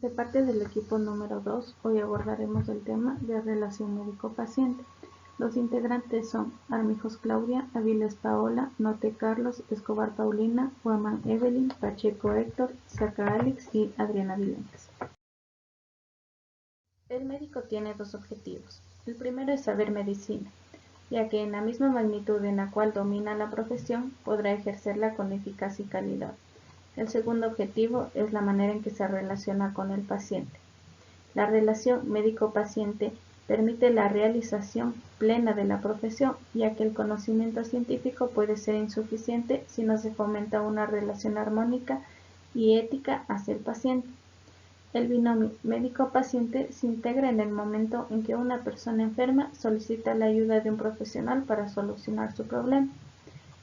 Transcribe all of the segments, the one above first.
De parte del equipo número 2, hoy abordaremos el tema de relación médico-paciente. Los integrantes son Armijos Claudia, Aviles Paola, Note Carlos, Escobar Paulina, Huaman Evelyn, Pacheco Héctor, Saca Alex y Adriana Vilentes. El médico tiene dos objetivos. El primero es saber medicina, ya que en la misma magnitud en la cual domina la profesión, podrá ejercerla con eficacia y calidad. El segundo objetivo es la manera en que se relaciona con el paciente. La relación médico-paciente permite la realización plena de la profesión, ya que el conocimiento científico puede ser insuficiente si no se fomenta una relación armónica y ética hacia el paciente. El binomio médico-paciente se integra en el momento en que una persona enferma solicita la ayuda de un profesional para solucionar su problema.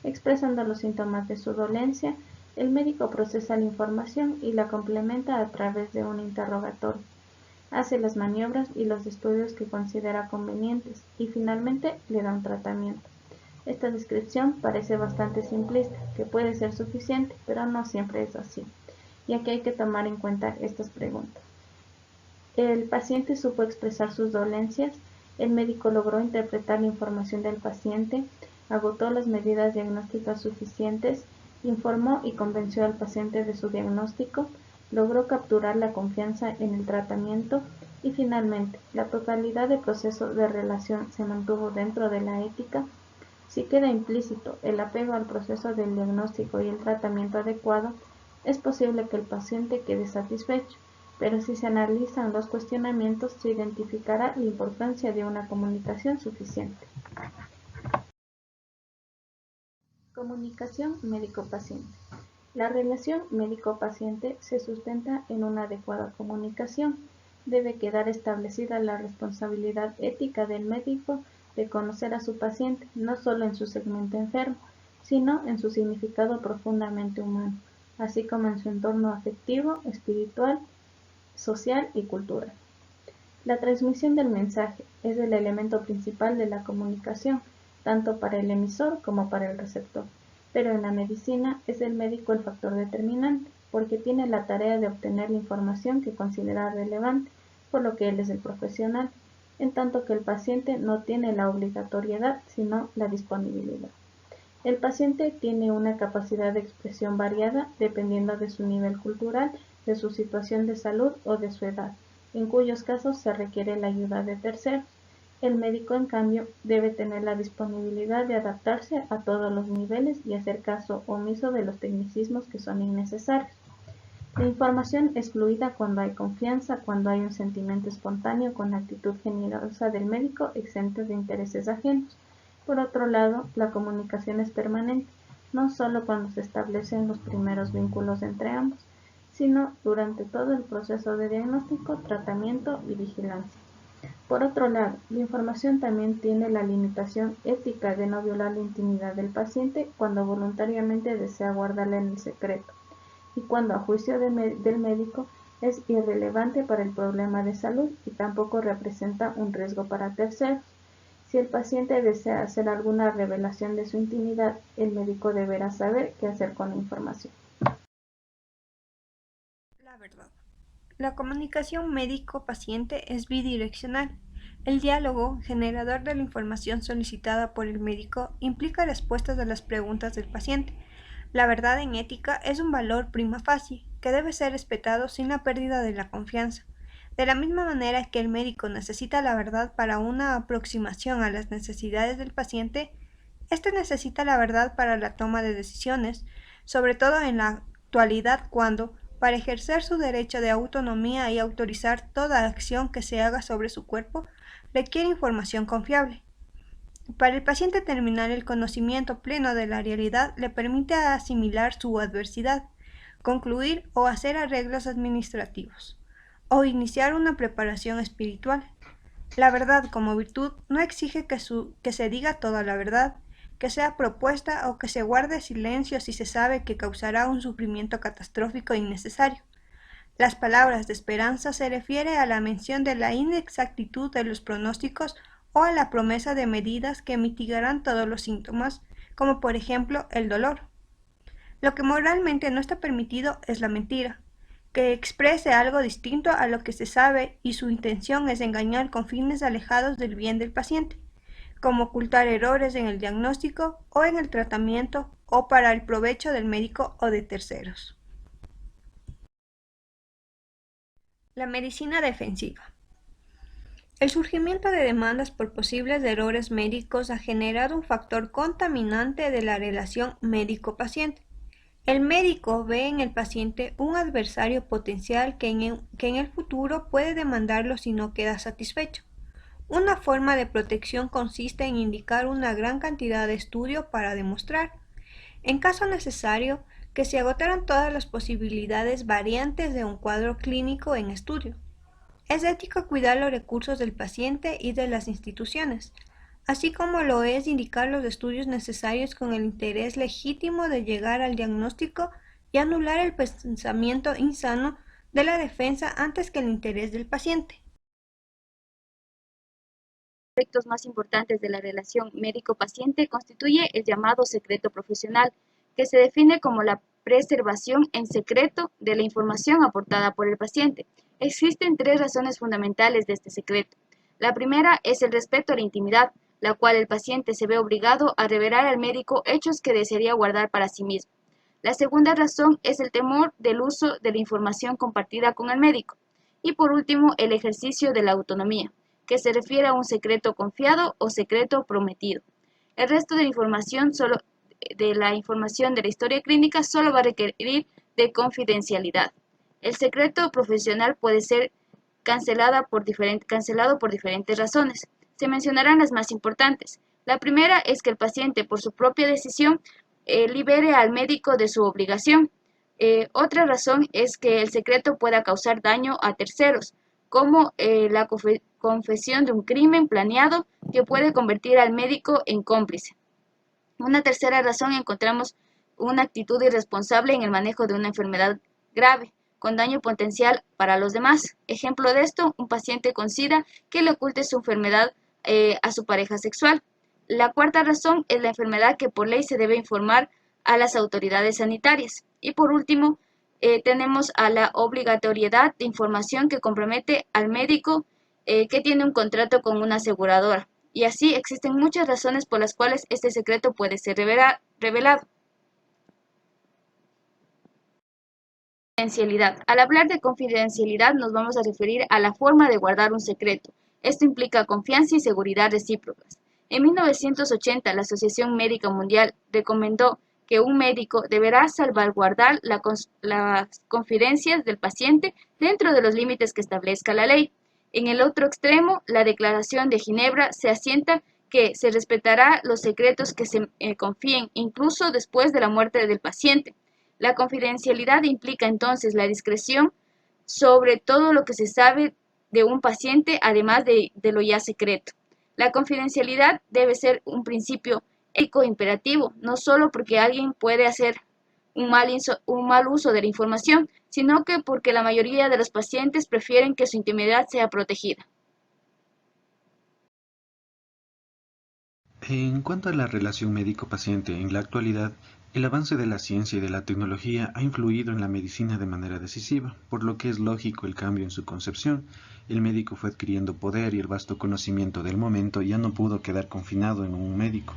Expresando los síntomas de su dolencia, el médico procesa la información y la complementa a través de un interrogatorio. Hace las maniobras y los estudios que considera convenientes y finalmente le da un tratamiento. Esta descripción parece bastante simplista, que puede ser suficiente, pero no siempre es así, ya que hay que tomar en cuenta estas preguntas. ¿El paciente supo expresar sus dolencias? ¿El médico logró interpretar la información del paciente? ¿Agotó las medidas diagnósticas suficientes? ¿Informó y convenció al paciente de su diagnóstico? ¿Logró capturar la confianza en el tratamiento? Y finalmente, ¿la totalidad del proceso de relación se mantuvo dentro de la ética? Si queda implícito el apego al proceso del diagnóstico y el tratamiento adecuado, es posible que el paciente quede satisfecho, pero si se analizan los cuestionamientos, se identificará la importancia de una comunicación suficiente. Comunicación médico-paciente. La relación médico-paciente se sustenta en una adecuada comunicación. Debe quedar establecida la responsabilidad ética del médico de conocer a su paciente, no solo en su segmento enfermo, sino en su significado profundamente humano, así como en su entorno afectivo, espiritual, social y cultural. La transmisión del mensaje es el elemento principal de la comunicación, tanto para el emisor como para el receptor. Pero en la medicina es el médico el factor determinante, porque tiene la tarea de obtener la información que considera relevante, por lo que él es el profesional, en tanto que el paciente no tiene la obligatoriedad, sino la disponibilidad. El paciente tiene una capacidad de expresión variada dependiendo de su nivel cultural, de su situación de salud o de su edad, en cuyos casos se requiere la ayuda de terceros. El médico, en cambio, debe tener la disponibilidad de adaptarse a todos los niveles y hacer caso omiso de los tecnicismos que son innecesarios. La información es fluida cuando hay confianza, cuando hay un sentimiento espontáneo con la actitud generosa del médico exento de intereses ajenos. Por otro lado, la comunicación es permanente, no solo cuando se establecen los primeros vínculos entre ambos, sino durante todo el proceso de diagnóstico, tratamiento y vigilancia. Por otro lado, la información también tiene la limitación ética de no violar la intimidad del paciente cuando voluntariamente desea guardarla en el secreto, y cuando a juicio del médico es irrelevante para el problema de salud y tampoco representa un riesgo para terceros. Si el paciente desea hacer alguna revelación de su intimidad, el médico deberá saber qué hacer con la información. La verdad. La comunicación médico-paciente es bidireccional. El diálogo, generador de la información solicitada por el médico, implica respuestas a las preguntas del paciente. La verdad en ética es un valor prima facie, que debe ser respetado sin la pérdida de la confianza. De la misma manera que el médico necesita la verdad para una aproximación a las necesidades del paciente, éste necesita la verdad para la toma de decisiones, sobre todo en la actualidad cuando, para ejercer su derecho de autonomía y autorizar toda acción que se haga sobre su cuerpo, requiere información confiable. Para el paciente terminal, el conocimiento pleno de la realidad le permite asimilar su adversidad, concluir o hacer arreglos administrativos, o iniciar una preparación espiritual. La verdad como virtud no exige que se diga toda la verdad, que sea propuesta o que se guarde silencio si se sabe que causará un sufrimiento catastrófico e innecesario. Las palabras de esperanza se refiere a la mención de la inexactitud de los pronósticos o a la promesa de medidas que mitigarán todos los síntomas, como por ejemplo el dolor. Lo que moralmente no está permitido es la mentira, que exprese algo distinto a lo que se sabe y su intención es engañar con fines alejados del bien del paciente, como ocultar errores en el diagnóstico o en el tratamiento o para el provecho del médico o de terceros. La medicina defensiva. El surgimiento de demandas por posibles errores médicos ha generado un factor contaminante de la relación médico-paciente. El médico ve en el paciente un adversario potencial que en el futuro puede demandarlo si no queda satisfecho. Una forma de protección consiste en indicar una gran cantidad de estudio para demostrar, en caso necesario, que se agotaron todas las posibilidades variantes de un cuadro clínico en estudio. Es ético cuidar los recursos del paciente y de las instituciones, así como lo es indicar los estudios necesarios con el interés legítimo de llegar al diagnóstico y anular el pensamiento insano de la defensa antes que el interés del paciente. Los aspectos más importantes de la relación médico-paciente constituye el llamado secreto profesional, que se define como la preservación en secreto de la información aportada por el paciente. Existen tres razones fundamentales de este secreto. La primera es el respeto a la intimidad, la cual el paciente se ve obligado a revelar al médico hechos que desearía guardar para sí mismo. La segunda razón es el temor del uso de la información compartida con el médico. Y por último, el ejercicio de la autonomía, que se refiere a un secreto confiado o secreto prometido. El resto de la información de la historia clínica solo va a requerir de confidencialidad. El secreto profesional puede ser cancelado por diferentes razones. Se mencionarán las más importantes. La primera es que el paciente, por su propia decisión, libere al médico de su obligación. Otra razón es que el secreto pueda causar daño a terceros, como la confesión de un crimen planeado que puede convertir al médico en cómplice. Una tercera razón encontramos una actitud irresponsable en el manejo de una enfermedad grave, con daño potencial para los demás. Ejemplo de esto, un paciente con SIDA que le oculte su enfermedad a su pareja sexual. La cuarta razón es la enfermedad que por ley se debe informar a las autoridades sanitarias. Y por último, tenemos a la obligatoriedad de información que compromete al médico que tiene un contrato con una aseguradora. Y así existen muchas razones por las cuales este secreto puede ser revelado. Confidencialidad. Al hablar de confidencialidad nos vamos a referir a la forma de guardar un secreto. Esto implica confianza y seguridad recíprocas. En 1980, la Asociación Médica Mundial recomendó que un médico deberá salvaguardar las confidencias del paciente dentro de los límites que establezca la ley. En el otro extremo, la Declaración de Ginebra se asienta que se respetará los secretos que se confíen, incluso después de la muerte del paciente. La confidencialidad implica entonces la discreción sobre todo lo que se sabe de un paciente, además de lo ya secreto. La confidencialidad debe ser un principio ético imperativo, no solo porque alguien puede hacer un mal uso de la información, sino que porque la mayoría de los pacientes prefieren que su intimidad sea protegida. En cuanto a la relación médico-paciente, en la actualidad, el avance de la ciencia y de la tecnología ha influido en la medicina de manera decisiva, por lo que es lógico el cambio en su concepción. El médico fue adquiriendo poder y el vasto conocimiento del momento ya no pudo quedar confinado en un médico,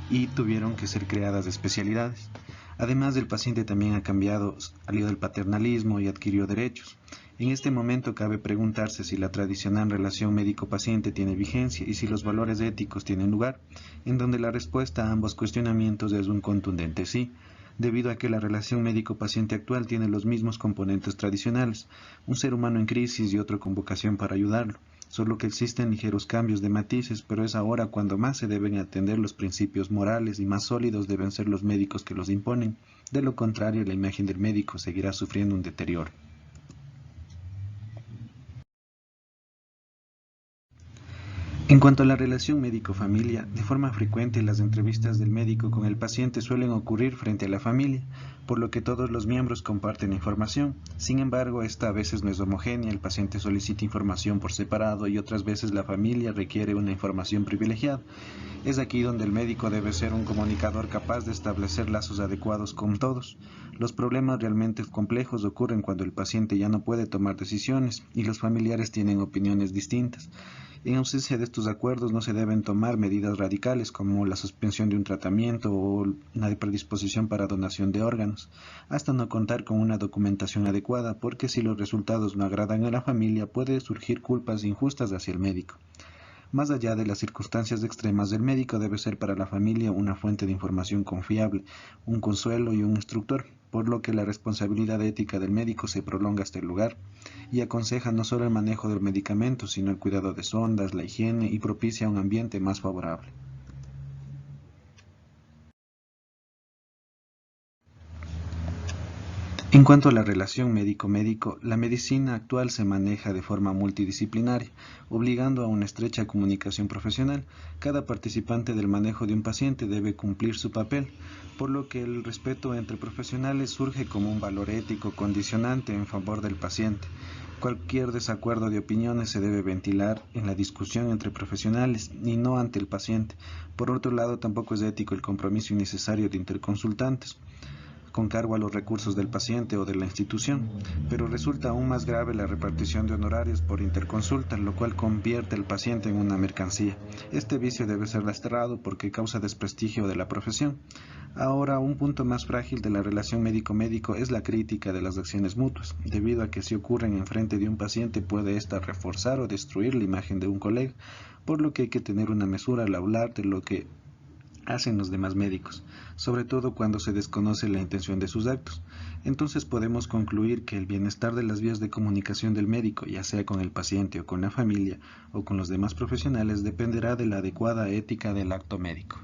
y tuvieron que ser creadas especialidades. Además, el paciente también ha cambiado, salió del paternalismo y adquirió derechos. En este momento cabe preguntarse si la tradicional relación médico-paciente tiene vigencia y si los valores éticos tienen lugar, en donde la respuesta a ambos cuestionamientos es un contundente sí, debido a que la relación médico-paciente actual tiene los mismos componentes tradicionales, un ser humano en crisis y otro con vocación para ayudarlo, solo que existen ligeros cambios de matices, pero es ahora cuando más se deben atender los principios morales y más sólidos deben ser los médicos que los imponen. De lo contrario, la imagen del médico seguirá sufriendo un deterioro. En cuanto a la relación médico-familia, de forma frecuente las entrevistas del médico con el paciente suelen ocurrir frente a la familia, por lo que todos los miembros comparten información. Sin embargo, esta a veces no es homogénea, el paciente solicita información por separado y otras veces la familia requiere una información privilegiada. Es aquí donde el médico debe ser un comunicador capaz de establecer lazos adecuados con todos. Los problemas realmente complejos ocurren cuando el paciente ya no puede tomar decisiones y los familiares tienen opiniones distintas. En ausencia de estos acuerdos no se deben tomar medidas radicales como la suspensión de un tratamiento o una predisposición para donación de órganos, hasta no contar con una documentación adecuada, porque si los resultados no agradan a la familia puede surgir culpas injustas hacia el médico. Más allá de las circunstancias extremas, el médico debe ser para la familia una fuente de información confiable, un consuelo y un instructor, por lo que la responsabilidad ética del médico se prolonga hasta el lugar y aconseja no solo el manejo del medicamento, sino el cuidado de sondas, la higiene y propicia un ambiente más favorable. En cuanto a la relación médico-médico, la medicina actual se maneja de forma multidisciplinaria, obligando a una estrecha comunicación profesional. Cada participante del manejo de un paciente debe cumplir su papel, por lo que el respeto entre profesionales surge como un valor ético condicionante en favor del paciente. Cualquier desacuerdo de opiniones se debe ventilar en la discusión entre profesionales y no ante el paciente. Por otro lado, tampoco es ético el compromiso innecesario de interconsultantes con cargo a los recursos del paciente o de la institución, pero resulta aún más grave la repartición de honorarios por interconsulta, lo cual convierte al paciente en una mercancía. Este vicio debe ser desterrado porque causa desprestigio de la profesión. Ahora, un punto más frágil de la relación médico-médico es la crítica de las acciones mutuas, debido a que si ocurren en frente de un paciente puede ésta reforzar o destruir la imagen de un colega, por lo que hay que tener una mesura al hablar de lo que hacen los demás médicos, sobre todo cuando se desconoce la intención de sus actos. Entonces podemos concluir que el bienestar de las vías de comunicación del médico, ya sea con el paciente o con la familia o con los demás profesionales, dependerá de la adecuada ética del acto médico.